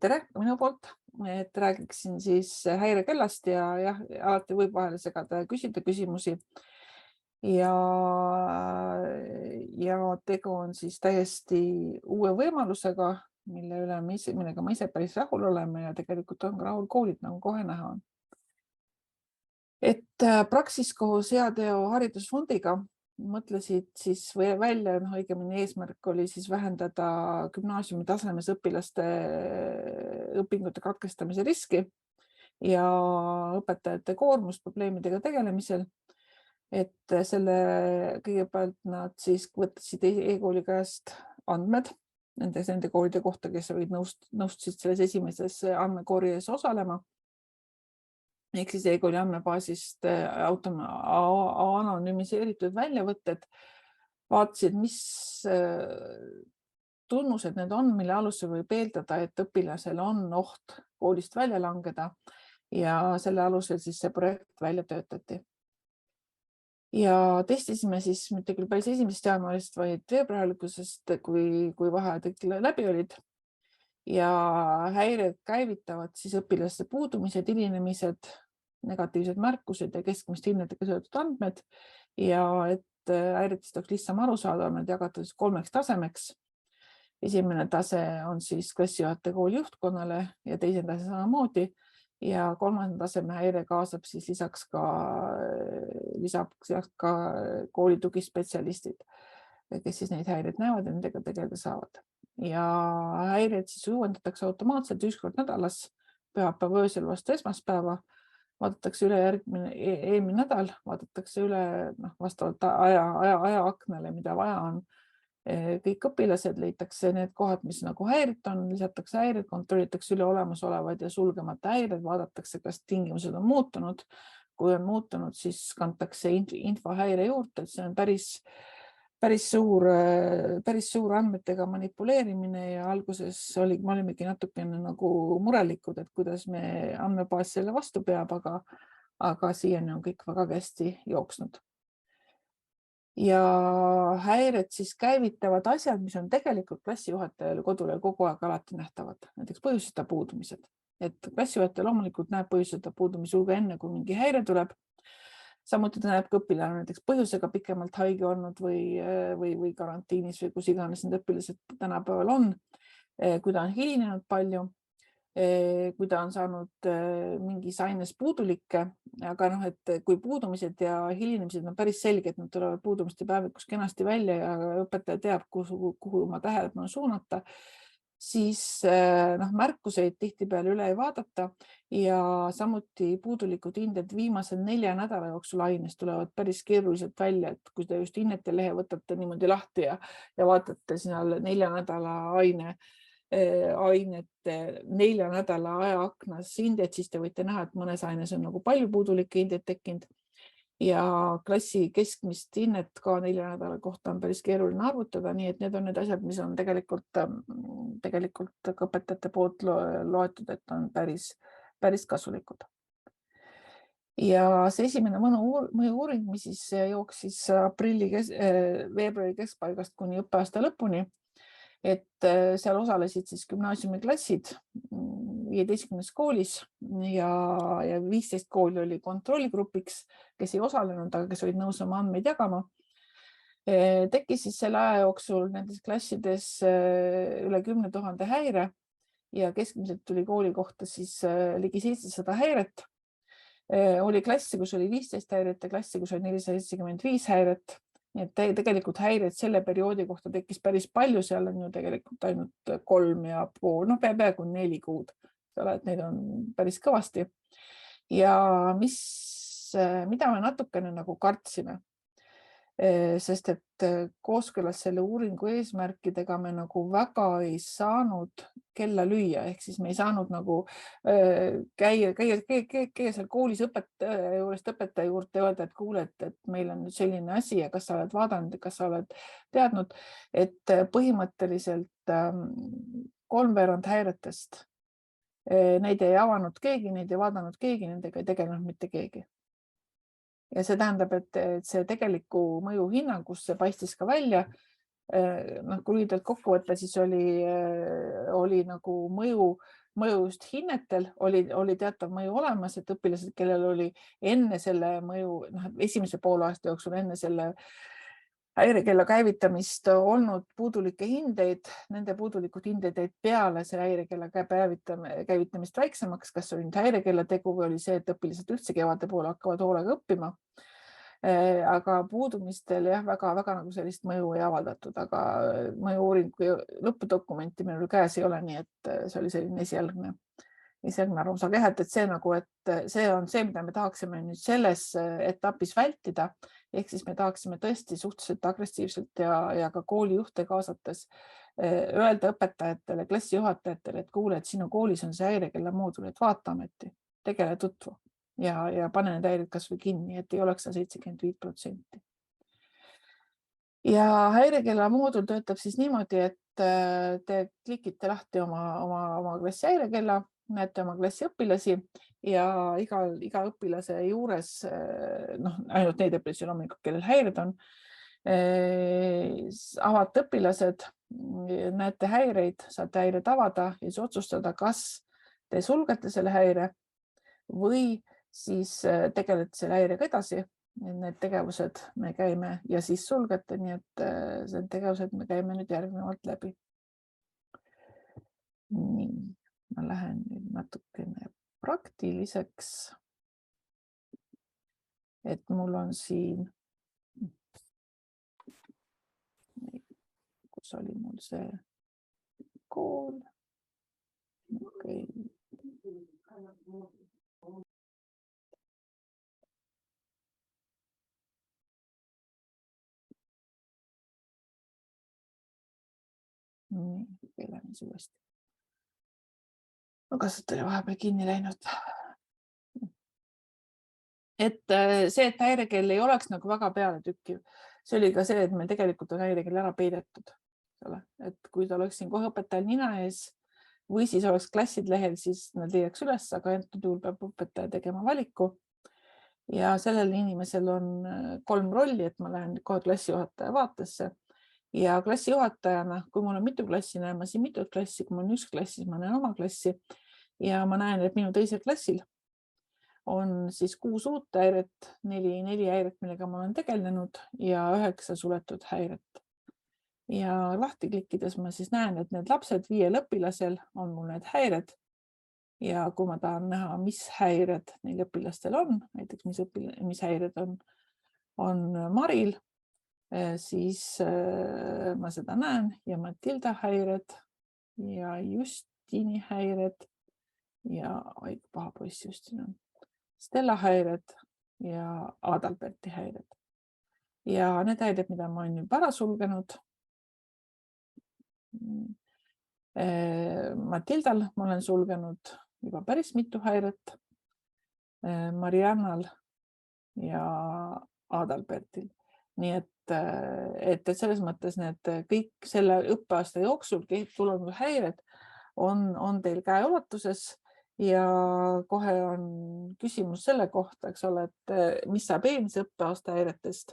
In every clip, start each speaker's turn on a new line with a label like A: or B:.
A: Tere minu poolt, et räägiksin siis häirekellast ja jah, alati võib vahele segada ja küsida küsimusi. Ja, ja tegu on siis täiesti uue võimalusega, millega ma ise päris rahul oleme ja tegelikult on ka rahul koolid, nagu kohe näha on. Et Praxis koos Heateo Haridusfondiga mõtlesid siis välja, õigemini eesmärk oli siis vähendada gümnaasiumi tasemes õpilaste õpingute katkestamise riski ja õpetajate koormust probleemidega tegelemisel. Et kõigepealt nad siis võtsid e-kooli käest andmed nende koolide kohta, kes olid nõustusid selles esimeses andmekorjes osalema. Ehk siis e-kooli andmebaasist anonüümiseeritud väljavõtted, vaatasid, mis tunnused need on, mille alusel võib eeldada, et õpilasel on oht koolist välja langeda ja selle alusel siis see projekt välja töötati. Ja testisime siis mitte küll päris 1. jaanuarist, vaid veebruarikuusest, kui vaheajad kõik läbi olid. Ja häired käivitavad siis õpilaste puudumised, hilinemised, negatiivsed märkused ja keskmist hinnetega seotud andmed. Ja et häiretest oleks lihtsam aru saada, on need jagatud 3 tasemeks. Esimene tase on siis klassijuhataja kooli juhtkonnale ja teine tase samamoodi. Ja 3. taseme häire kaasab siis lisaks ka kooli tugispetsialistid, kes siis neid häireid näevad ja nendega tegeleda saavad. Ja häired siis uuendatakse automaatselt 1 kord nädalas, pühapäeva öösel vastu esmaspäeva, vaadatakse üle eelmine nädal, vaadatakse üle vastavalt ajaaknale, mida vaja on. Kõik õpilased leitakse need kohad, mis nagu häirit on, lisatakse häired, kontrollitakse üle olemasolevad ja sulgemata häired, vaadatakse, kas tingimused on muutunud. Kui on muutunud, siis kantakse info häire juurde, et see on päris suur andmetega manipuleerimine ja alguses me olimegi natukene nagu murelikud, et kuidas me andmebaas selle vastu peab, aga siiani on kõik väga hästi jooksnud. Ja häired siis käivitavad asjad, mis on tegelikult klassijuhatajale kodule kogu aeg alati nähtavad, näiteks põhjuseta puudumised. Et klassijuhataja loomulikult näeb põhjuseta puudumisi hulga enne, kui mingi häire tuleb. Samuti ta näeb, kui õpilane näiteks põhjusega pikemalt haige olnud või karantiinis või kus iganes need õpilased tänapäeval on, kui ta on hilinenud palju, kui ta on saanud mingis aines puudulikke, aga et kui puudumised ja hilinemised on päris selged, nad tulevad puudumiste päevikus kenasti välja ja õpetaja teab, kuhu oma tähelepanu suunata, siis märkuseid tihtipeale üle ei vaadata ja samuti puudulikud hinded viimasel 4 nädala jooksul aines tulevad päris keeruliselt välja, et kui te just hinnete lehe võtate niimoodi lahti ja vaatate seal 4 nädala ainete 4 nädala ajaaknas hindeid, siis te võite näha, et mõnes aines on nagu palju puudulikke hindeid tekkinud ja klassi keskmist hinnet ka 4 nädala kohta on päris keeruline arvutada, nii et need on need asjad, mis on tegelikult ka õpetajate poolt loetud, et on päris kasulikud. Ja see esimene mõju-uuring, mis siis jooksis veebruari keskpaigast kuni õppeaasta lõpuni, et seal osalesid siis gümnaasiumiklassid 15 koolis ja 15 kooli oli kontrollgrupiks, kes ei osalenud, aga kes olid nõus oma andmeid jagama. Tekkis siis selle aja jooksul nendes klassides üle 10 000 häire ja keskmiselt tuli kooli kohta siis ligi 700 häiret. Oli klassi, kus oli 15 häiret ja klassi, kus oli 475 häiret. Nii et tegelikult häired selle perioodi kohta tekkis päris palju, seal on ju tegelikult ainult 3,5, peaaegu 4 kuud. Et neid on päris kõvasti. Ja mida me natukene nagu kartsime, sest et kooskõlas selle uuringu eesmärkidega me nagu väga ei saanud kella lüüa, ehk siis me ei saanud nagu käia seal koolis õpetaja juurde öelda, et kuule, et meil on nüüd selline asi ja kas sa oled vaadanud, kas sa oled teadnud, et põhimõtteliselt 3/4 häiretest neid ei avanud keegi, neid ei vaadanud keegi, nendega ei tegelenud mitte keegi. Ja see tähendab, et see tegeliku mõju hinnangus see paistis ka välja. Kui lühidalt kokku võtta, siis oli nagu mõju mõju just hinnetel, oli teatav mõju olemas, et õpilased, kellel oli enne selle mõju, esimese poolaasta jooksul enne selle häirekella käivitamist olnud puudulikke hindeid, nende puudulikud hindeid jäid peale see häirekella käivitamist väiksemaks, kas oli nüüd häirekella tegu või oli see, et õpilased üldse kevade poole hakkavad hoolega õppima. Aga puudumistel jah, väga nagu sellist mõju ei avaldatud, aga mõju-uuringu lõpudokumenti meil käes ei ole, nii et see oli selline esialgne arvamus, aga jah, et see nagu, et see on see, mida me tahaksime nüüd selles etapis vältida. Ehk siis me tahaksime tõesti suhteliselt agressiivselt ja ka koolijuhte kaasates öelda õpetajatele, klassijuhatajatele, et kuule, et sinu koolis on see häirekella moodul, et vaata ometi, tegele tutvu ja pane need häired kas või kinni, et ei oleks 75%. Ja häirekella moodul töötab siis niimoodi, et te klikite lahti oma klassi häirekella, näete oma klassi õpilasi ja iga õpilase juures, ainult neid õpilasi loomulikult, kellel häired on, avate õpilased, näete häireid, saate häired avada ja siis otsustada, kas te sulgete selle häire või siis tegelete selle häirega edasi. Need tegevused me käime ja siis sulgete, nii et need tegevused me käime nüüd järgnevalt läbi. Nii, ma lähen nüüd natukene praktiliseks. Et mul on siin, kus oli mul see kool. Okay. Lähen uuesti. Kasvõi oli vahepeal kinni läinud. Et see, et häirekell ei oleks nagu väga peale tükkiv. See oli ka see, et meil tegelikult on häirekell ära peidetud. Et kui ta oleks siin kohe õpetajal nina ees või siis oleks klassid lehel, siis nad leiaks üles, aga antud juhul peab õpetaja tegema valiku. Ja sellel inimesel on 3 rolli, et ma lähen kohe klassijuhataja vaatesse. Ja klassijuhatajana, kui mul on mitu klassi, näen ma siin mitut klassi, kui mul on üks klass, siis ma näen oma klassi. Ja ma näen, et minu teisel klassil on siis 6 uut häiret, 4 häiret, millega ma olen tegelenud ja 9 suletud häiret. Ja lahti klikkides ma siis näen, et need lapsed 5 õpilasel on mul need häired. Ja kui ma tahan näha, mis häired neil õpilastel on, näiteks mis häired on Maril, siis ma seda näen ja Matilda häired ja Justini häired ja paha poiss Justin on Stella häired ja Adalberti häired. Ja need häired, mida ma olen juba ära sulgenud. Matildal ma olen sulgenud juba päris mitu häiret. Mariannal ja Adalbertil. Nii et selles mõttes need kõik selle õppeaasta jooksul tulevad häired on teil käeulatuses. Ja kohe on küsimus selle kohta, eks ole, et mis saab eelmise õppeaasta häiretest.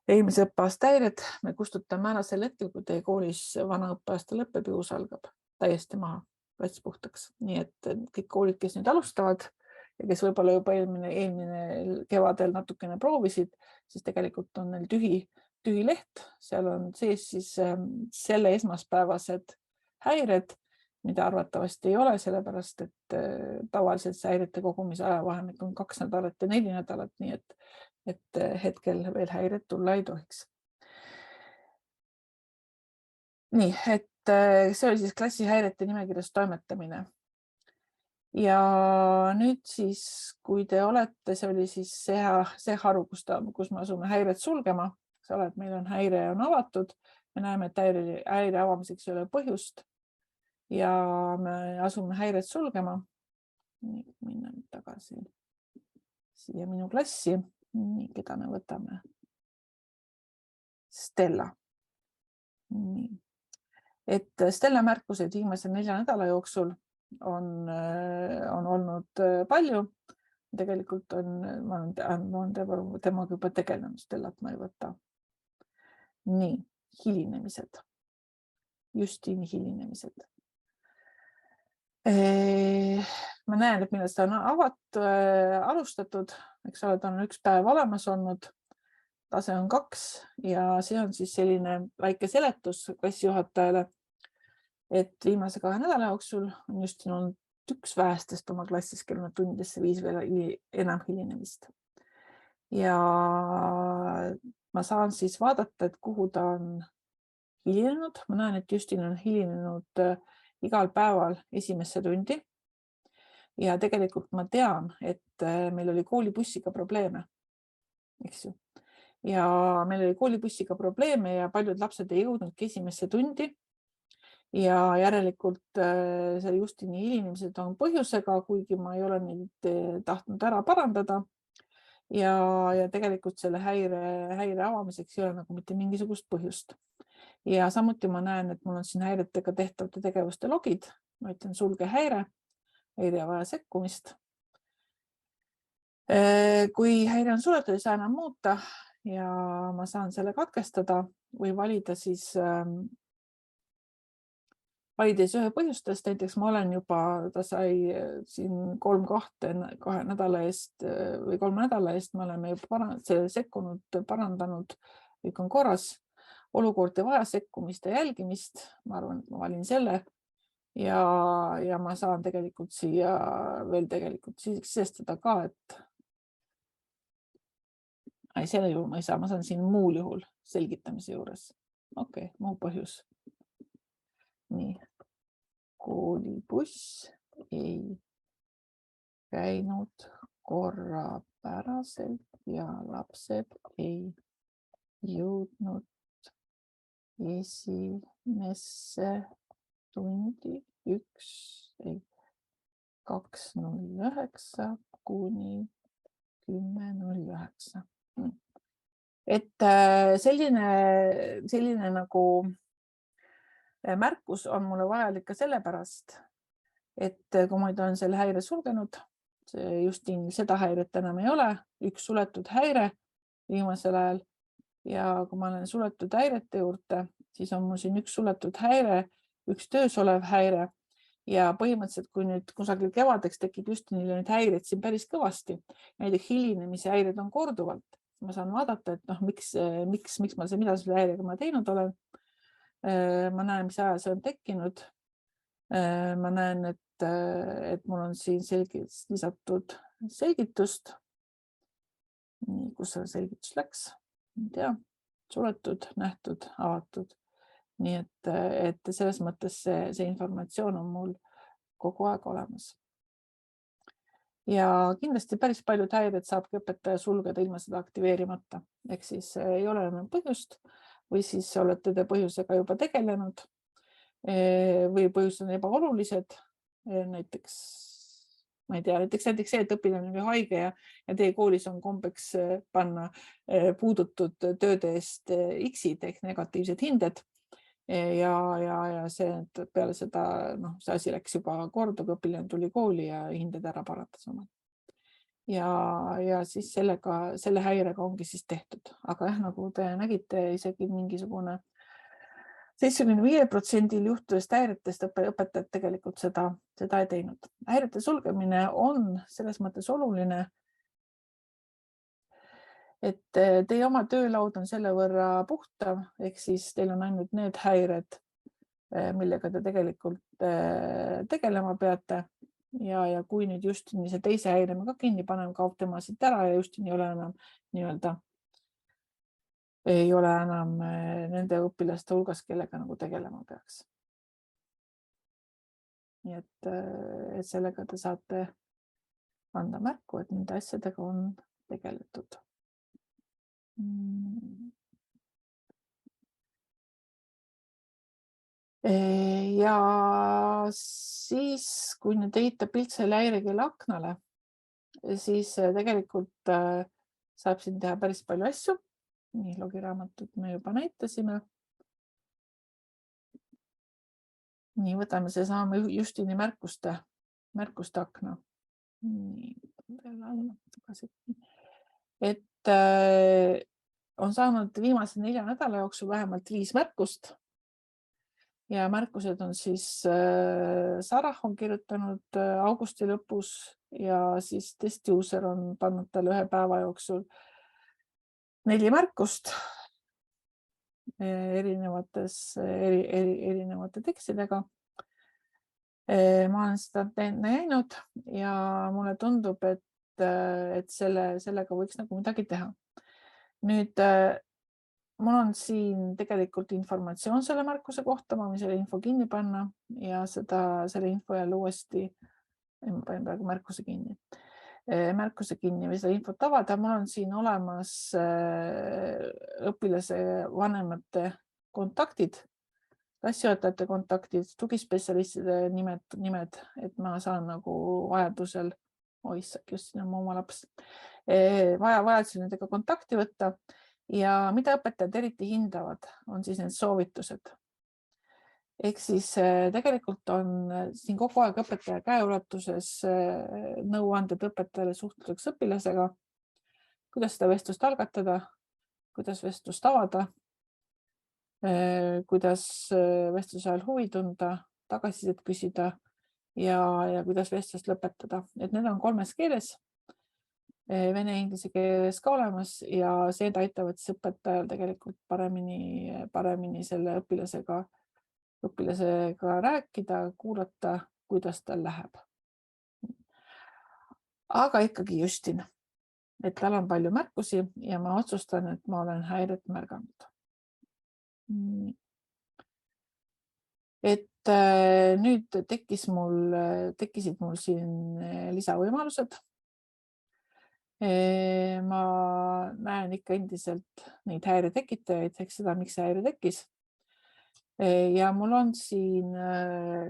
A: Eelmise õppeaasta häired me kustutame ära sel hetkel, kui teie koolis vana õppeaasta lõpeb ja uus algab täiesti maha, plats puhtaks. Nii et kõik koolid, kes nüüd alustavad ja kes võib-olla juba eelmine kevadel natukene proovisid, siis tegelikult on neil tühi leht. Seal on sees siis selle esmaspäevased häired, mida arvatavasti ei ole, sellepärast, et tavaliselt see häirete kogumise ajavahemik on 2 nädalat ja 4 nädalat, nii et hetkel veel häired tulla ei tohiks. Nii, et see oli siis klassihäirete nimekirjas toimetamine. Ja nüüd siis, kui te olete, see oli siis see haru, kus me asume häired sulgema, meil on häire on avatud, me näeme, et häire avamiseks ei ole põhjust. Ja me asume häired sulgema. Minna tagasi siia minu klassi. Nii, keda me võtame? Stella. Nii. Et Stella märkused viimase 4 nädala jooksul on olnud palju. Tegelikult ma olen temaga juba tegelenud, Stellat ma ei võta. Nii, hilinemised. Justini hilinemised. Ma näen, et millest on alustatud, eks ole, ta on üks päev olemas olnud, tase on 2 ja see on siis selline väike seletus klassijuhatajale, et viimase 2 nädala jooksul on just olnud üks vähestest oma klassis, kellel on tundidesse 5 või enam hilinemist. Ja ma saan siis vaadata, et kuhu ta on hilinenud. Ma näen, et Justin on hilinenud igal päeval esimesse tundi. Ja tegelikult ma tean, et meil oli koolibussiga probleeme, eks ju. Ja meil oli koolibussiga probleeme ja paljud lapsed ei jõudnudki esimesse tundi. Ja järelikult see Justini hilinemised on põhjusega, kuigi ma ei ole neid tahtnud ära parandada. Ja tegelikult selle häire avamiseks ei ole nagu mitte mingisugust põhjust. Ja samuti ma näen, et mul on siin häiretega tehtavate tegevuste logid. Ma ütlen sulge häire ei vaja sekkumist. Kui häire on suletud, ei saa enam muuta ja ma saan selle katkestada või valida siis ühe põhjustest. Näiteks ma olen juba, ta sai siin 2 nädala eest või 3 nädala eest, me oleme juba sekkunud, parandanud, kõik on korras. Olukord ei vaja sekkumist ja jälgimist. Ma arvan, et ma valin selle. Ja ma saan tegelikult siia veel tegelikult sisestada ka, et selle juhul ma ei saa, ma saan siin muul juhul selgitamise juures. Okei, muu põhjus. Nii, koolibuss ei käinud korrapäraselt ja lapsed ei jõudnud esimesse tundi 2:09 kuni 10:09. Et selline nagu märkus on mulle vajalik ka sellepärast, et kui ma olen selle häire sulgenud, Justinil seda häiret enam ei ole, üks suletud häire viimasel ajal ja kui ma olen suletud häirete juurde, siis on mul siin üks suletud häire, üks töös olev häire ja põhimõtteliselt, kui nüüd kusagil kevadeks tekib Justinile neid häireid siin päris kõvasti, näiteks hilinemise häired on korduvalt, ma saan vaadata, et miks ma mida selle häirega ma teinud olen. Ma näen, mis aja see on tekkinud. Ma näen, et mul on siin lisatud selgitust. Nii, kus see selgitus läks? Ei tea, suletud, nähtud, avatud. Nii et selles mõttes see informatsioon on mul kogu aeg olemas. Ja kindlasti päris paljud häired saabki õpetaja sulgeda ilma seda aktiveerimata. Ehk siis ei ole enam põhjust või siis olete te põhjusega juba tegelenud või põhjused on ebaolulised. Näiteks, ma ei tea, näiteks see, et õpilane on haige ja teie koolis on kombeks panna puudutud tööde eest X-id ehk negatiivsed hinded. Ja see, et peale seda, see asi läks juba korda, kui õpilane tuli kooli ja hinded ära parandas oma. Ja siis selle häirega ongi siis tehtud. Aga nagu te nägite, isegi mingisugune 75% juhtudest häiretest õpetajad tegelikult seda ei teinud. Häirete sulgemine on selles mõttes oluline, et teie oma töölaud on selle võrra puhtav, ehk siis teil on ainult need häired, millega te tegelikult tegelema peate. Ja kui nüüd Justini see teise häire me ka kinni paneme, kaob tema siit ära ja Justin ei ole enam nende õpilaste hulgas, kellega nagu tegelema peaks. Nii et sellega te saate anda märku, et nende asjadega on tegeletud. Ja siis, kui nüüd heita pilt selle häirekella aknale, siis tegelikult saab siin teha päris palju asju. Nii, logiraamatut me juba näitasime. Nii, võtame see saame Justini märkuste akna. Nii, et on saanud viimase 4 nädala jooksul vähemalt 5 märkust. ja märkused on siis Sarah on kirjutanud augusti lõpus ja siis test user on pannud talle 1 päeva jooksul 4 märkust erinevate tekstidega. Ma olen seda näinud ja mulle tundub, et sellega võiks nagu midagi teha. Nüüd mul on siin tegelikult informatsioon selle märkuse kohta, ma võin selle info kinni panna ja selle info jälle uuesti, ma panen praegu märkuse kinni või seda infot avada. Mul on siin olemas õpilase vanemate kontaktid, klassijuhatajate kontaktid, tugispetsialistide nimed, et ma saan nagu vajadusel, just siin on mu oma laps, vajadusel nendega kontakti võtta. Ja mida õpetajad eriti hindavad, on siis need soovitused. Ehk siis tegelikult on siin kogu aeg õpetaja käeulatuses nõuanded õpetajale suhtluseks õpilasega, kuidas seda vestlust algatada, kuidas vestlust avada, kuidas vestluse ajal huvi tunda, tagasisidet küsida ja kuidas vestlust lõpetada. Et need on 3 keeles. Vene ja inglise keeles ka olemas ja see aitavad siis õpetajal tegelikult paremini selle õpilasega rääkida, kuulata, kuidas tal läheb. Aga ikkagi Justin, et tal on palju märkusi ja ma otsustan, et ma olen häiret märganud. Et nüüd tekkisid mul siin lisavõimalused. Ma näen ikka endiselt neid häiretekitajaid, ehk seda, miks see häire tekkis. Ja mul on siin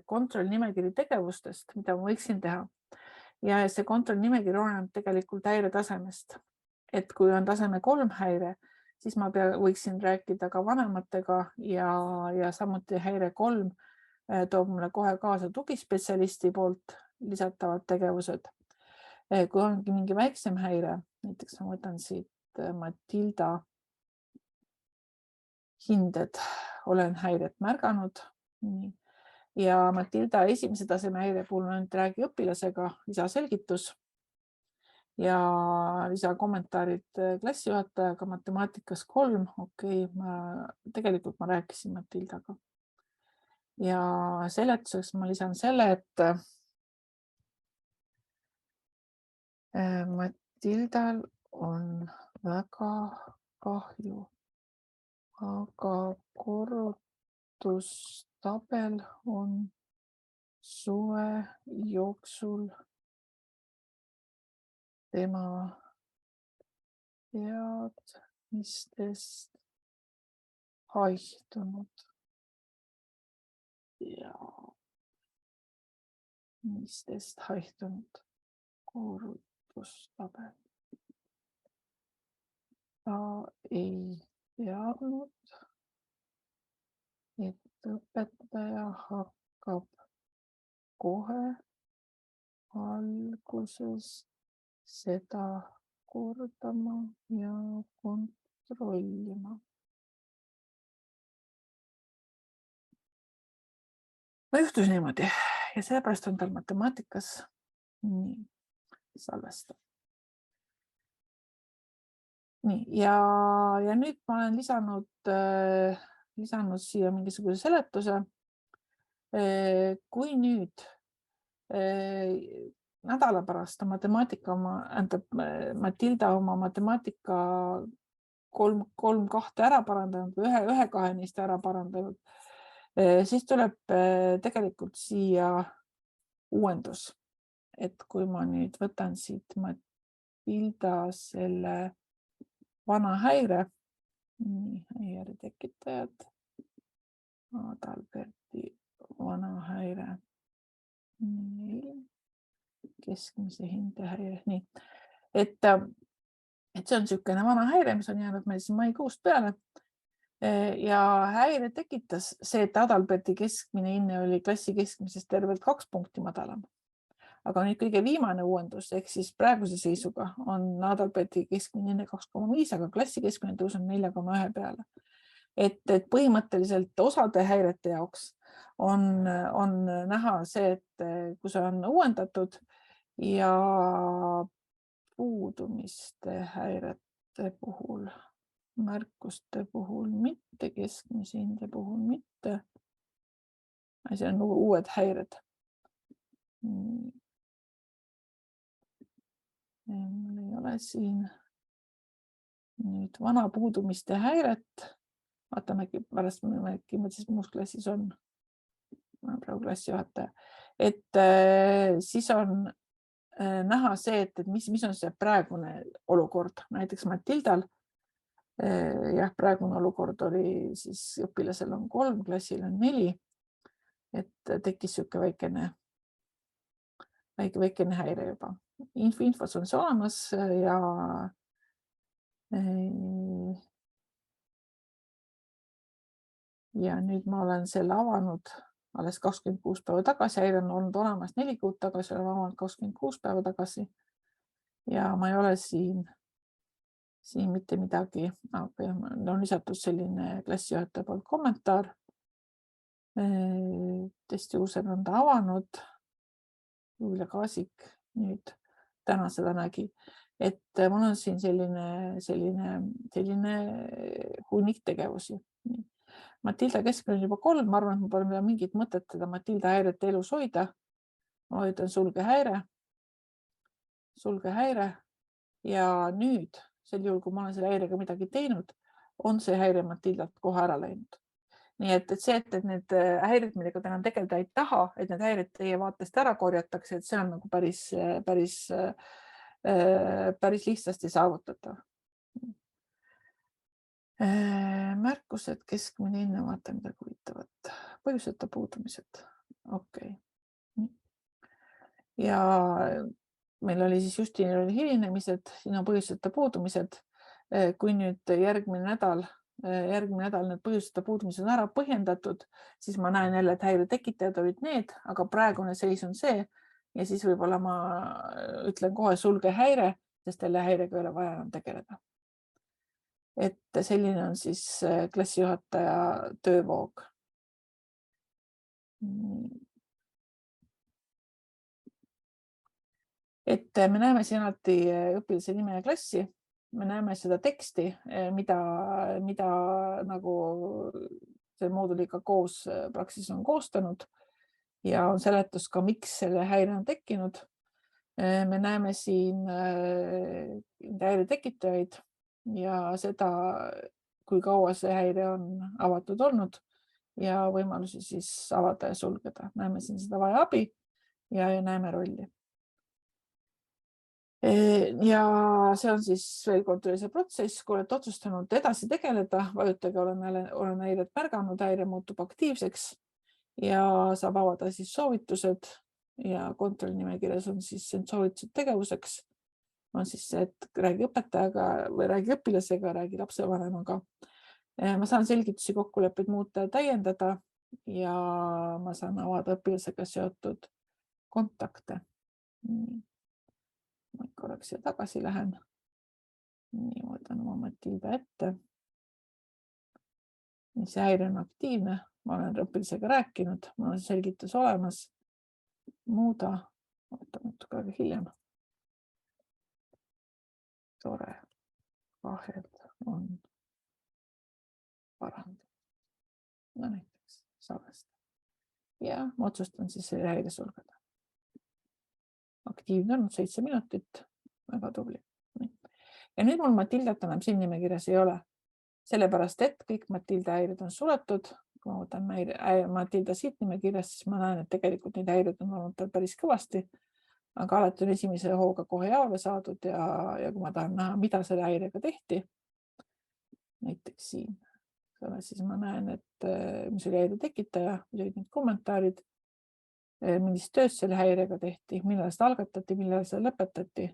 A: kontrollnimekiri tegevustest, mida ma võiksin teha. Ja see kontrollnimekiri oleneb tegelikult häire tasemest. Et kui on taseme 3 häire, siis ma võiksin rääkida ka vanematega ja samuti häire 3 toob mulle kohe kaasa tugispetsialisti poolt lisatavad tegevused. Kui ongi mingi väiksem häire, näiteks ma võtan siit Matilda hinded, olen häiret märganud. Ja Matilda esimese taseme häire puhul on räägi õpilasega, lisaselgitus ja lisakommentaarid klassijuhatajaga, matemaatikas 3. Okei, tegelikult ma rääkisin Matildaga. Ja seletuseks ma lisan selle, et Matildal on väga kahju, aga korrutustabel on suve jooksul tema teadmistest haihtunud. Ja mistest haihtunud korrutustabel. Ta ei teadnud, et õpetaja hakkab kohe alguses seda kordama ja kontrollima. No juhtus niimoodi ja sellepärast on tal matemaatikas nii salvestav. Nii, ja nüüd ma olen lisanud siia mingisuguse seletuse. Kui nüüd nädala pärast on Matilda oma matemaatika 3-2 ära parandanud või 1-2 neist ära parandanud, siis tuleb tegelikult siia uuendus. Et kui ma nüüd võtan siit Matilda selle vana häire, häire tekitajad, Adalberti vana häire, keskmise hinde häire, nii. Et see on niisugune vana häire, mis on jäänud meil siin maikuust peale. Ja häire tekitas see, et Adalberti keskmine hinne oli klassi keskmisest tervelt 2 punkti madalam. Aga nüüd kõige viimane uuendus, ehk siis praeguse seisuga on Adalberti keskmine hinne 2,5, aga klassi keskmine tõus on 4,1 peale. Et põhimõtteliselt osade häirete jaoks on näha see, et kui see on uuendatud ja puudumiste häirete puhul, märkuste puhul mitte, keskmise hinde puhul mitte. See on uued häired. Mul ei ole siin nüüd vana puudumiste häiret. Vaatame pärast, mis muus klassis on. Ma olen praegu klassijuhataja. Et siis on näha see, et mis on see praegune olukord. Näiteks Matildal. Jah, praegune olukord oli siis õpilasel on 3, klassil on 4. Et tekkis siuke väikene häire juba. Infos on see olemas ja nüüd ma olen selle avanud alles 26 päeva tagasi. Häire on olnud olemas 4 kuud tagasi, olen avanud 26 päeva tagasi. Ja ma ei ole siin mitte midagi, aga on lisatud selline klassijuhataja poolt kommentaar. Testi uusel on ta avanud. Julia Kaasik nüüd täna seda nägi, et mul on siin selline hunnik tegevusi. Matilda keskmine on juba 3, ma arvan, et ma pole mingit mõtet teda Matilda häiret elus hoida. Ma hoidan sulge häire ja nüüd sel juhul, kui ma olen selle häirega midagi teinud, on see häire Matildalt kohe ära läinud. Nii et see, et need häired, millega täna tegeleda ei taha, et need häired teie vaatest ära korjatakse, et see on nagu päris lihtsasti saavutatav. Märkused, keskmine hinne, vaata midagi huvitavat. Põhjuseta puudumised. Okei. Ja meil oli siis Justinil oli hilinemised, siin on põhjuseta puudumised. Kui nüüd järgmine nädal need põhjuseta puudumised on ära põhjendatud, siis ma näen jälle, et häire tekitajad olid need, aga praegune seis on see ja siis võib-olla ma ütlen kohe sulge häire, sest jälle häirega ei ole vaja enam tegeleda. Et selline on siis klassijuhataja töövoog. Et me näeme siin alati õpilase nime ja klassi, me näeme seda teksti, mida nagu see mooduliga koos Praxis on koostanud ja on seletus ka, miks selle häire on tekkinud. Me näeme siin häire tekitajaid ja seda, kui kaua see häire on avatud olnud ja võimalusi siis avada ja sulgeda. Näeme siin seda vaja abi ja näeme rolli. Ja see on siis veel kord see protsess, kui olete otsustanud edasi tegeleda, vajutage olen häiret märganud, häire muutub aktiivseks ja saab avada siis soovitused ja kontrollnimekirjas on siis soovitused tegevuseks. On siis see, et räägi õpetajaga või räägi õpilasega, räägi lapsevanemaga. Ma saan selgitusi, kokkuleppeid muuta ja täiendada ja ma saan avada õpilasega seotud kontakte. Ma korraks siia tagasi lähen. Nii, võtan oma Matilda ette. See häire on aktiivne. Ma olen õpilasega rääkinud. Mul on selgitus olemas. Muuda. Võtan natuke aega hiljem. Tore. Vahed on parandatud. No näiteks salvestada. Ja ma otsustan siis selle häire sulgeda. Aktiivne on 7 minutit, väga tubli. Ja nüüd mul Matildat enam siin nimekirjas ei ole, sellepärast et kõik Matilda häired on suletud. Kui ma võtan Matilda siit nimekirjas, siis ma näen, et tegelikult neid häired on olnud tal päris kõvasti, aga alati on esimese hooga kohe jaole saadud ja kui ma tahan näha, mida selle häirega tehti, näiteks siin, siis ma näen, et mis oli häire tekitaja, mis olid need kommentaarid, millist tööd selle häirega tehti, millal seda algatati, millal seda lõpetati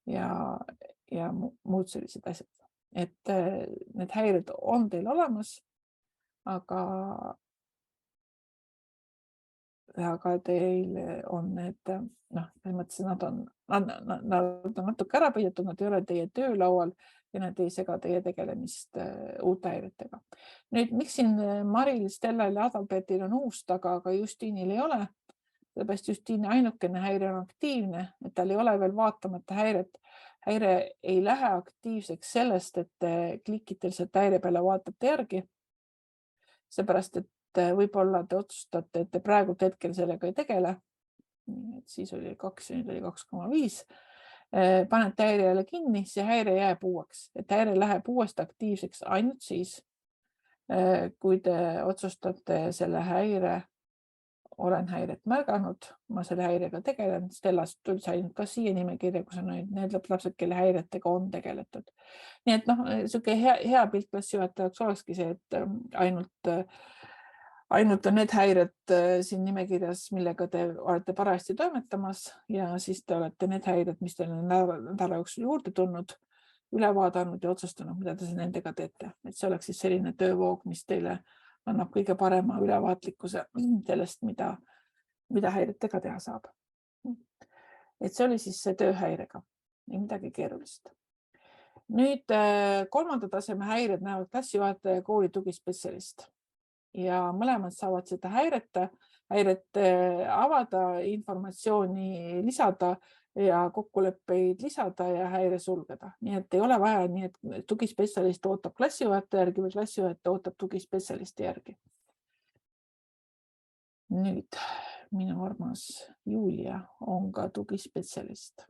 A: ja muud sellised asjad. Et need häired on teil olemas, aga aga teil on need, selles mõttes, nad on natuke ära peidetud, nad ei ole teie töölaual ja need ei sega teie tegelemist uute häiretega. Nüüd, miks siin Maril, Stellal ja Adalbertil on uust, aga Justinil ei ole? Sellepärast Justini ainukene häire on aktiivne, et tal ei ole veel vaatamata häiret. Häire ei lähe aktiivseks sellest, et te klikite lihtsalt häire peale, vaatate järgi. Seepärast, et võib-olla te otsustate, et te praegult hetkel sellega ei tegele. Siis oli 2 ja nüüd oli 2,5. Panete häire jälle kinni, see häire jääb uueks. Et häire läheb uuesti aktiivseks ainult siis, kui te otsustate selle häire, olen häiret märganud, ma selle häirega tegelen, Stellast üldse ainult ka siia nimekirja, kus on need lapsed, kelle häiretega on tegeletud. Nii et selline hea pilt klassijuhatajaks olekski see, et ainult on need häired siin nimekirjas, millega te olete parajasti toimetamas ja siis te olete need häired, mis teil on nädala jooksul juurde tulnud, üle vaadanud ja otsustanud, mida te nendega teete. Et see oleks siis selline töövoog, mis teile annab kõige parema ülevaatlikkuse sellest, mida häiretega teha saab. Et see oli siis see tööhäirega, ei midagi keerulist. Nüüd 3. taseme häired näevad klassijuhataja ja kooli tugispetsialist. Ja mõlemad saavad seda häiret avada, informatsiooni lisada ja kokkuleppeid lisada ja häire sulgeda. Nii et ei ole vaja, nii et tugispetsialist ootab klassijuhataja järgi või klassijuhataja ootab tugispetsialisti järgi. Nüüd minu armas Julia on ka tugispetsialist.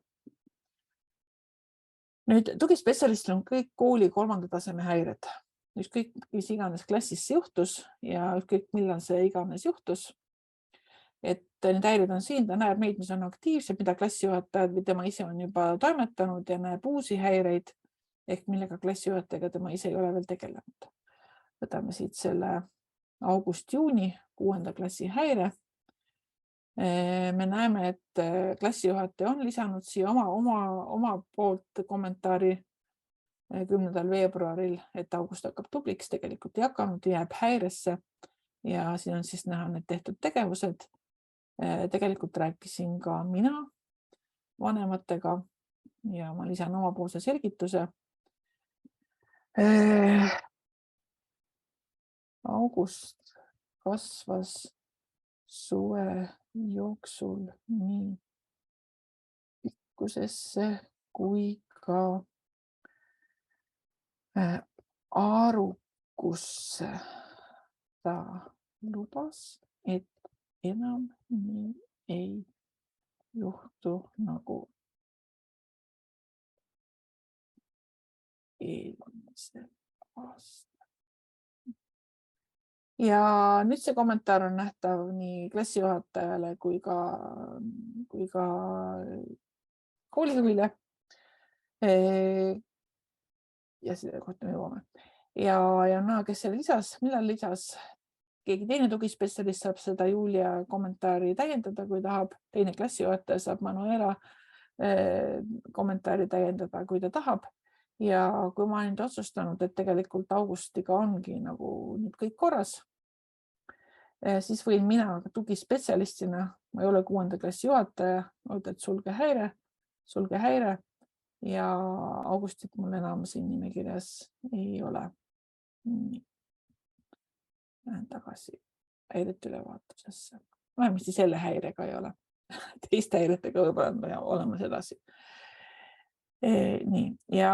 A: Nüüd tugispetsialistil on kõik kooli 3. taseme häired. Ükskõik, mis iganes klassis juhtus ja ükskõik, millal see iganes juhtus. Et need häired on siin, ta näeb neid, mis on aktiivsed, mida klassijuhatajad või tema ise on juba toimetanud ja näeb uusi häireid, ehk millega klassijuhatajaga tema ise ei ole veel tegelenud. Võtame siit selle august-juuni 6. klassi häire. Me näeme, et klassijuhataja on lisanud siia oma poolt kommentaari 10. veebruaril, et august hakkab tubliks, tegelikult ei hakanud, jääb häiresse ja siin on siis näha need tehtud tegevused. Tegelikult rääkisin ka mina vanematega ja ma lisan omapoolse selgituse. August kasvas suve jooksul nii pikkusesse kui ka arukusse. Ta lubas, et enam nii ei juhtu nagu eelmisel aastal. Ja nüüd see kommentaar on nähtav nii klassijuhatajale kui ka koolijuhile. Ja selle kohta me jõuame. Ja näha, kes selle lisas, millal lisas. Keegi teine tugispetsialist saab seda Julia kommentaari täiendada, kui tahab. Teine klassijuhataja saab Manuela kommentaari täiendada, kui ta tahab. Ja kui ma olen nüüd otsustanud, et tegelikult augustiga ongi nagu nüüd kõik korras, siis võin mina tugispetsialistina, ma ei ole 6. klassi juhataja, öelda, et sulge häire ja augustit mul enam siin nimekirjas ei ole. Lähen tagasi häirete ülevaatusesse. Vähemasti selle häirega ei ole. Teiste häiretega võib-olla olemas edasi. Nii. Ja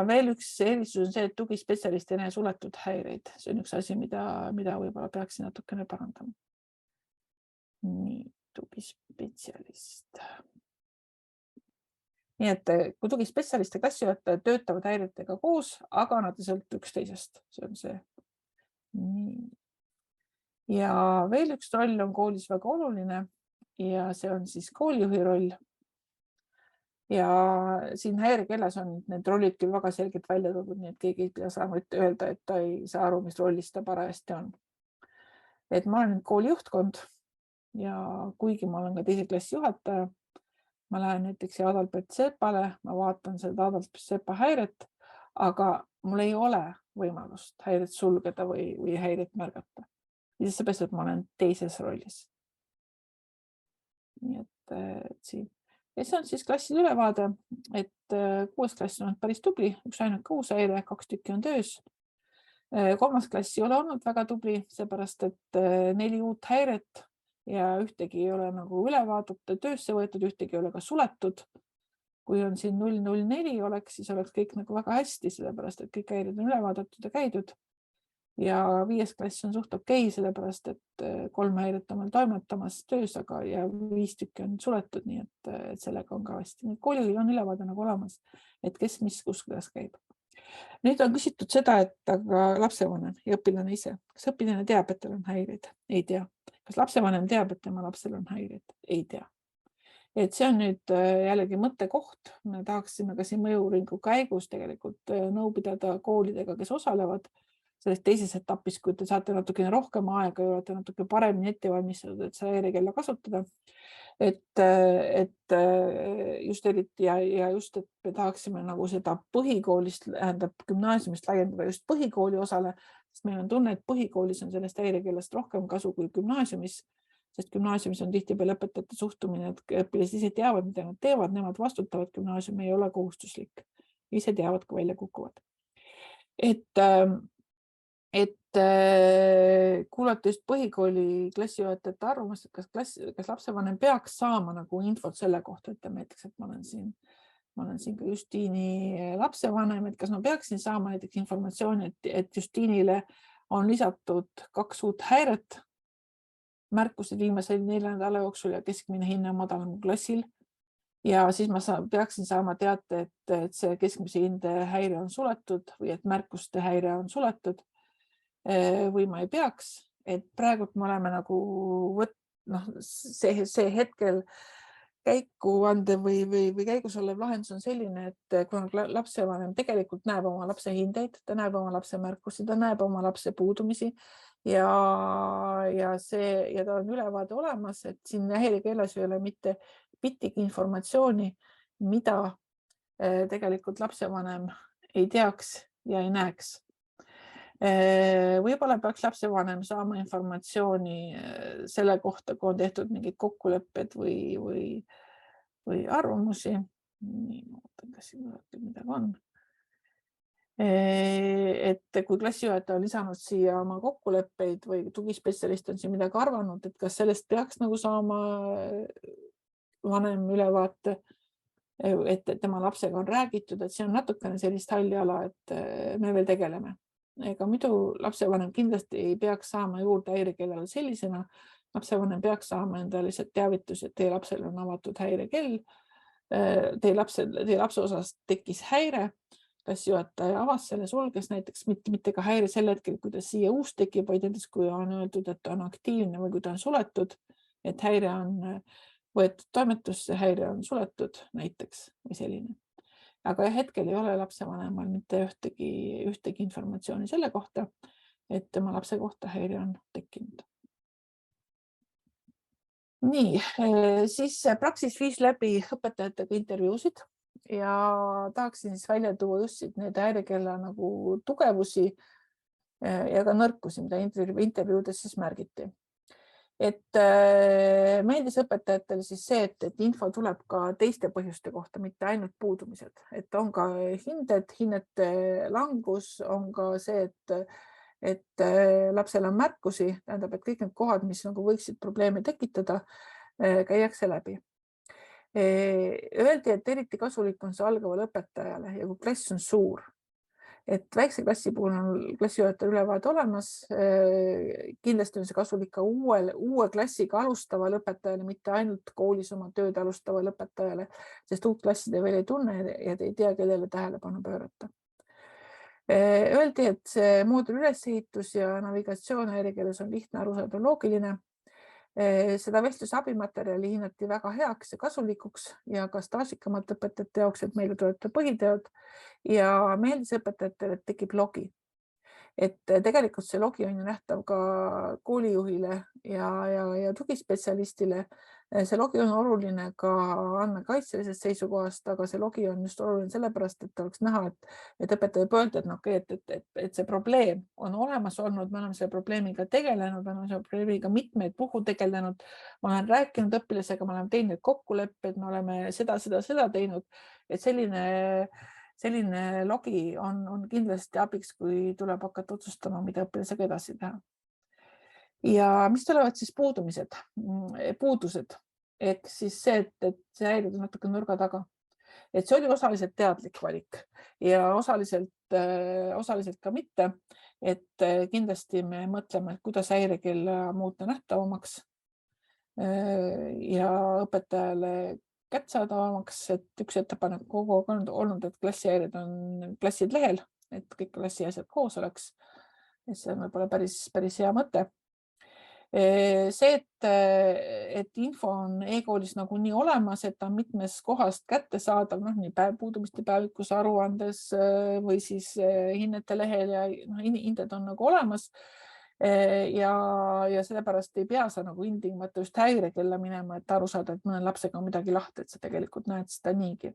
A: veel üks erisus on see, et tugispetsialist ei näe suletud häireid. See on üks asi, mida võib-olla peaks natukene parandama. Nii, tugispetsialist. Nii et kui tugispetsialist ja klassijuhataja töötavad häiretega koos, aga nad ei sõltu üksteisest. See on see. Nii. Ja veel üks roll on koolis väga oluline ja see on siis koolijuhi roll. Ja siin häirekellas on need rollid küll väga selgelt välja toodud, nii et keegi ei pea saama öelda, et ta ei saa aru, mis rollis ta parajasti on. Et ma olen kooli juhtkond ja kuigi ma olen ka teise klassi juhataja, ma lähen näiteks Adalbert Sepale, ma vaatan seda Adalbert Sepa häiret, aga mul ei ole võimalust häiret sulgeda või häiret märgata. Seepärast, et ma olen teises rollis. Nii et siin. Ja see on siis klasside ülevaade, et 6. klass on päris tubli, üks ainuke uus häire, 2 tükki on töös. 3. klass ei ole olnud väga tubli, seepärast et 4 uut häiret ja ühtegi ei ole nagu üle vaadata, töösse võetud, ühtegi ei ole ka suletud. Kui on siin 004 oleks, siis oleks kõik nagu väga hästi, sellepärast et kõik häired on üle vaadatud ja käidud. Ja 5. klass on suht okei, sellepärast et 3 häiret on toimetamas töös, aga ja 5 tükki on suletud, nii et sellega on ka hästi. Koolil on ülevaade nagu olemas, et kes mis kus kuidas käib. Nüüd on küsitud seda, et aga lapsevanem ja õpilane ise, kas õpilane teab, et tal on häireid? Ei tea. Kas lapsevanem teab, et tema lapsel on häireid? Ei tea. Et see on nüüd jällegi mõttekoht. Me tahaksime ka siin mõju-uuringu käigus tegelikult nõu pidada koolidega, kes osalevad selles teises etapis, kui te saate natukene rohkem aega ja olete natuke paremini ette valmistatud, et seda häirekella kasutada. Et just eriti ja just, et me tahaksime nagu seda põhikoolist, gümnaasiumist laiendada just põhikooli osale, sest meil on tunne, et põhikoolis on sellest häirekellast rohkem kasu kui gümnaasiumis, sest gümnaasiumis on tihtipeale õpetajate suhtumine, et õpilased ise teavad, mida nad teevad, nemad vastutavad, gümnaasium ei ole kohustuslik. Ise teavad, kui välja kukuvad. Et kuulata just põhikooli klassijuhatajate arvamust, et kas lapsevanem peaks saama nagu infot selle kohta, ütleme näiteks, et ma olen siin ka Justiini lapsevanem, et kas ma peaksin saama näiteks informatsiooni, et Justiinile on lisatud 2 uut häiret, märkused viimase 4 nädala jooksul ja keskmine hinne on madalam klassil. Ja siis ma peaksin saama teate, et see keskmise hinde häire on suletud või et märkuste häire on suletud. Või ma ei peaks, et praegult me oleme nagu see hetkel käiku ande või käigus olev lahendus on selline, et kuna lapsevanem tegelikult näeb oma lapse hindeid, ta näeb oma lapse märkusi, ta näeb oma lapse puudumisi ja ta on ülevaade olemas, et siin häirekellas ei ole mitte bitigi informatsiooni, mida tegelikult lapsevanem ei teaks ja ei näeks. Võib-olla peaks lapsevanem saama informatsiooni selle kohta, kui on tehtud mingid kokkulepped või arvamusi. Nii, ma mõtlen, kas siin midagi on. Et kui klassijuhataja on lisanud siia oma kokkuleppeid või tugispetsialist on siin midagi arvanud, et kas sellest peaks nagu saama vanem ülevaate, et tema lapsega on räägitud, et see on natukene sellist halli ala, et me veel tegeleme. Ega muidu lapsevanem kindlasti ei peaks saama juurde häirekellale sellisena. Lapsevanem peaks saama enda lihtsalt teavitus, et teie lapsel on avatud häirekell. Teie lapse osas tekkis häire. Klassijuhataja avas selle, sulges näiteks mitte ka häire sel hetkel, kui ta siia uus tekib, vaid näiteks kui on öeldud, et ta on aktiivne või kui ta on suletud, et häire on võetud toimetusse, häire on suletud näiteks või selline. Aga hetkel ei ole lapsevanemal mitte ühtegi informatsiooni selle kohta, et tema lapse kohta häire on tekkinud. Nii, siis Praxis viis läbi õpetajatega intervjuusid ja tahaksin siis välja tuua just need häirekella nagu tugevusi ja ka nõrkusi, mida intervjuudes siis märgiti. Et meeldis õpetajatel siis see, et info tuleb ka teiste põhjuste kohta, mitte ainult puudumised. Et on ka hinnete langus, on ka see, et lapsel on märkusi, tähendab, et kõik need kohad, mis nagu võiksid probleeme tekitada, käiakse läbi. Öeldi, et eriti kasulik on see algavale õpetajale ja kui klass on suur. Et väikse klassi puhul on klassijuhataja ülevaade olemas. Kindlasti on see kasulik ka uue klassiga alustavale õpetajale, mitte ainult koolis oma tööd alustavale õpetajale, sest uut klassi te veel ei tunne ja te ei tea, kellele tähelepanu pöörata. Öeldi, et see mooduli ülesehitus ja navigatsioon häirekeeles on lihtne, arusaadav, loogiline. Seda vestluse abimaterjali hinnati väga heaks ja kasulikuks ja ka staažikamate õpetajate jaoks, et meile tuletada põhiteod ja meeldis õpetajatele, et tekib logi. Et tegelikult see logi on ju nähtav ka koolijuhile ja tugispetsialistile, See logi on oluline ka andmekaitselisest seisukohast, aga see logi on just oluline sellepärast, et oleks näha, et õpetaja võib öelda, et okei, et see probleem on olemas olnud, me oleme selle probleemiga tegelenud, me oleme selle probleemiga mitmeid puhul tegelenud, ma olen rääkinud õpilasega, me oleme teinud kokkulepped, me oleme seda teinud, et selline logi on kindlasti abiks, kui tuleb hakata otsustama, mida õpilasega edasi teha. Ja mis tulevad siis puudused, ehk siis see, et see häirid on natuke nurga taga. Et see oli osaliselt teadlik valik ja osaliselt ka mitte, et kindlasti me mõtleme, kuidas häirekella muuta nähtavamaks ja õpetajale kättesaadavamaks, et üks ettepanek kogu aeg on olnud, et klassihäired on klassid lehel, et kõik klassi asjad koos oleks. See on võib-olla päris hea mõte. See, et info on e-koolis nagu nii olemas, et on mitmes kohast kättesaadav, nii puudumiste päevikus aruandes või siis hinnete lehel ja hinded on nagu olemas. Ja sellepärast ei pea sa nagu ilmtingimata just häirekella minema, et aru saada, et mõne lapsega on midagi lahti, et sa tegelikult näed seda niigi.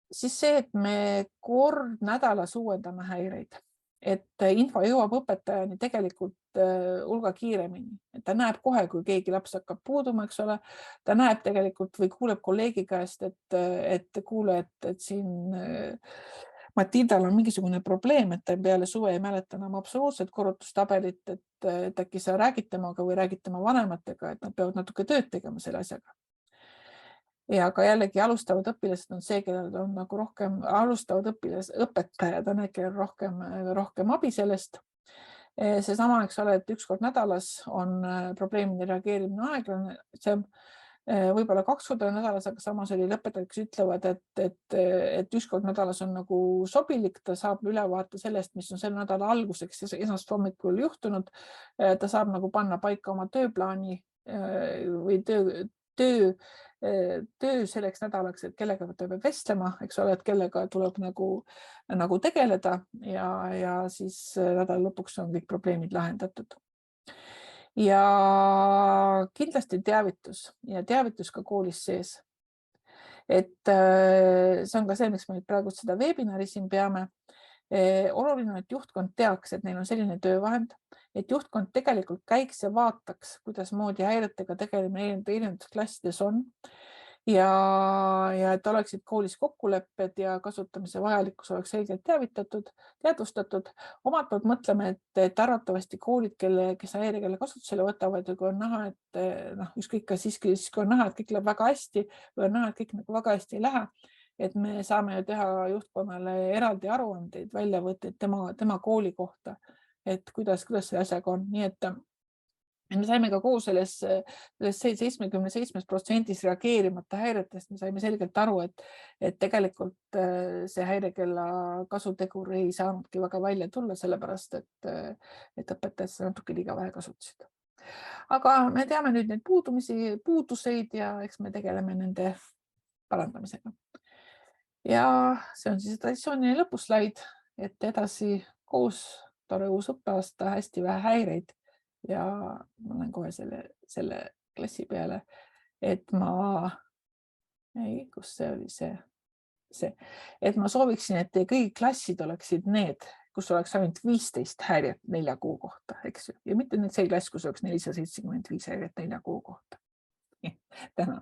A: Siis see, et me kord nädalas uuendame häireid. Et info jõuab õpetajani tegelikult hulga kiiremini. Et ta näeb kohe, kui keegi laps hakkab puuduma, eks ole. Ta näeb tegelikult või kuuleb kolleegi käest, et kuule, et siin Matildal on mingisugune probleem, et ta peale suve ei mäleta enam absoluutselt korrutustabelit, et äkki sa räägid temaga või räägid tema vanematega, et nad peavad natuke tööd tegema selle asjaga. Ja ka jällegi alustavad õpilased on see, kellel on nagu rohkem alustavad õpetajad on kellel rohkem abi sellest. Seesama, eks ole, et üks kord nädalas on probleemide reageerimine aeglane, see võib-olla 2 korda nädalas, aga samas oli õpetajad, kes ütlevad, et üks kord nädalas on nagu sobilik, ta saab ülevaate sellest, mis on selle nädala alguseks esmaspäeva hommikul juhtunud. Ta saab nagu panna paika oma tööplaani või töö selleks nädalaks, et kellega ta peab vestlema, eks ole, et kellega tuleb nagu tegeleda ja siis nädala lõpuks on kõik probleemid lahendatud. Ja kindlasti teavitus ka koolis sees. Et see on ka see, miks me praegu seda webinari siin peame. Oluline, et juhtkond teaks, et neil on selline töövahend, et juhtkond tegelikult käiks ja vaataks, kuidas moodi häiretega tegelemine erinevates klassides on ja et oleksid koolis kokkulepped ja kasutamise vajalikkus oleks selgelt teadvustatud. Omalt poolt mõtleme, et arvatavasti koolid, kes häirekella kasutusele võtavad ja kui on näha, et ükskõik ka siis, kui on näha, et kõik läheb väga hästi või on näha, et kõik nagu väga hästi ei lähe, et me saame ju teha juhtkonnale eraldi aruandeid, väljavõtteid tema kooli kohta, et kuidas selle asjaga on. Nii et me saime ka koos selles 77% reageerimata häiretest, me saime selgelt aru, et tegelikult see häirekella kasutegur ei saanudki väga välja tulla, sellepärast et õpetajad seda natuke liiga vähe kasutasid. Aga me teame nüüd neid puuduseid ja eks me tegeleme nende parandamisega. Ja see on siis traditsiooniline lõpuslaid, et edasi koos tore uus õppeaasta, hästi vähe häireid ja ma olen kohe selle klassi peale, et kus see oli see, et ma sooviksin, et teie kõik klassid oleksid need, kus oleks ainult 15 häiret 4 kuu kohta, eks ju, ja mitte see klass, kus oleks 475 häiret 4 kuu kohta. Tänan.